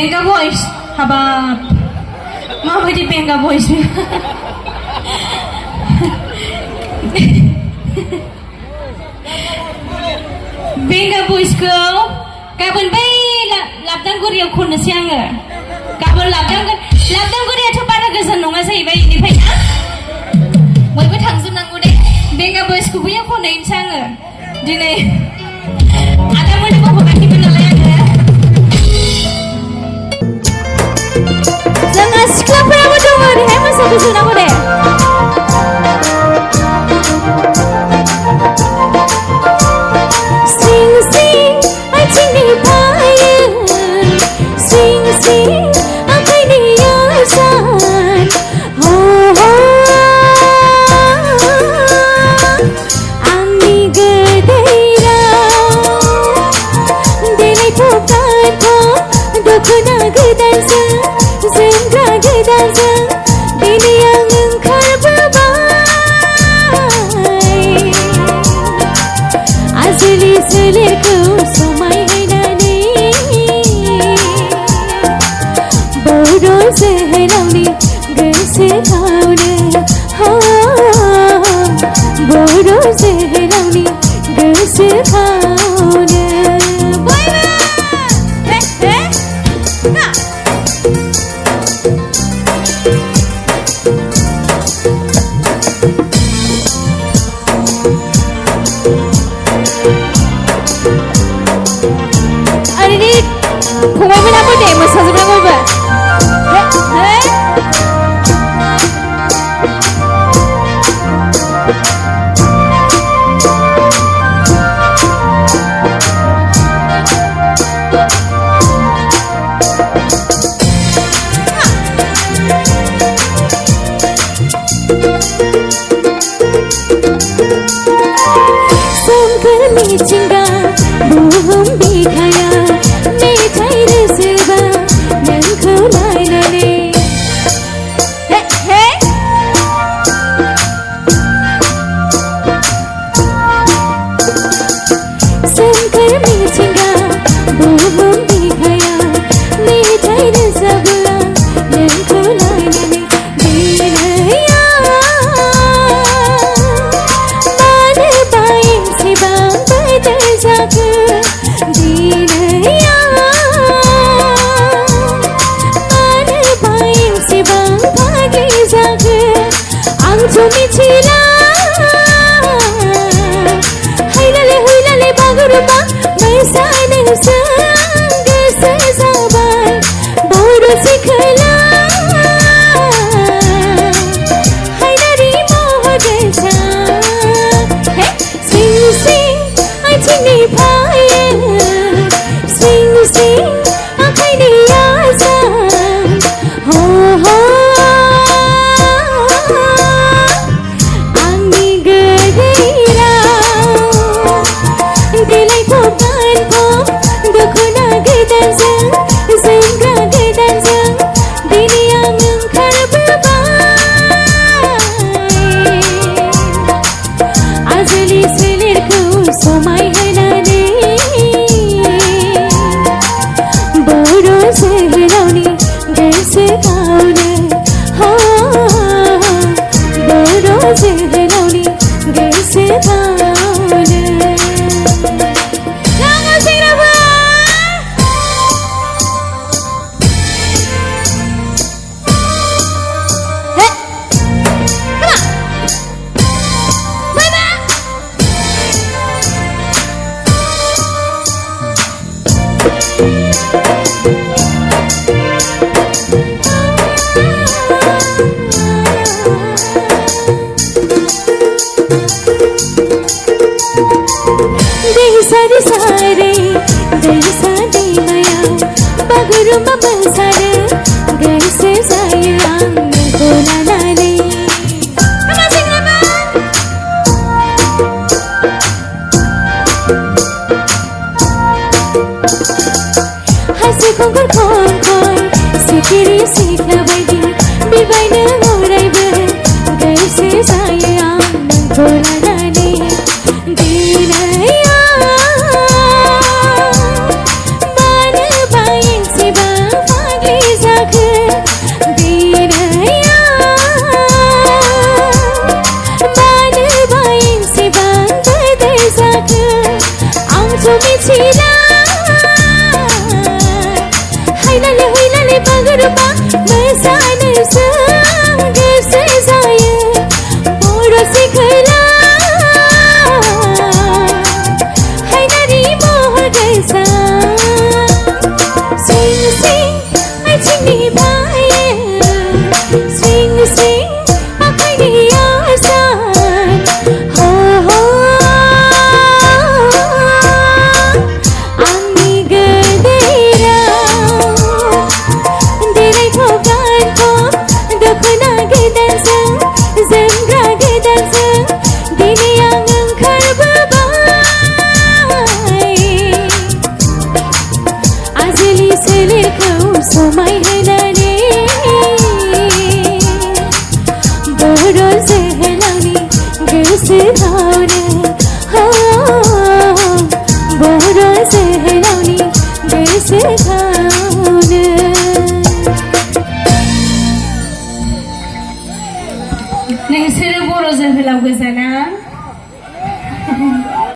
Benga boys, habab. Mabaidi benga boys. Benga boys ko, kabun bay labdang guriya khun siang er. Kabun labdang guriya tu pada kesan nonga say bay ini bay na. Wai bay thang sun nangu deh. Benga boys ko punya khun naim siang er. Jadi, ada mana kau bukan kita nelayan er. Jangan sekolah pernah berdoa deh, masuk ke sana boleh. Sing sing, acing ni payan. Sing sing, akai ni yasan. Oh oh, angni gerdeira. Delai pukan ko, dokuna gedansa. Zendra gedansa, dini yang engkar berbai. Azli selirku somai hainani. Bodoh sehenami gese kaune. Bodoh sehenami gese kaune. Bye bye. Nah. Kumai mana pun deh, masa seberang apa? Sampai mencingga, bohong dikaya. Jumi cila, huilale bagurba, maisane sang sesabai, bodo sikala, hailari mohadesa, sing sing, acing ni payan, sing sing, akai ni yasan, oh oh. Bye. Mithila हायनाले Bagurumba मोसानोजों गोसो जायो बर' सिखोला हायनारि महर गोसा स्विं स्विं आथिंनि bio स्विं स्विं आखाइनि आसान हो हो आंनि गोदैराव देलायथ' गानथ' दख'ना गोदानजों जोमग्रा गोदानजों दिनै आं ओंखारबोबाय आजोलि सोलेरखौ समायहोनानै बर' जोहोलावनि गोसोआवनो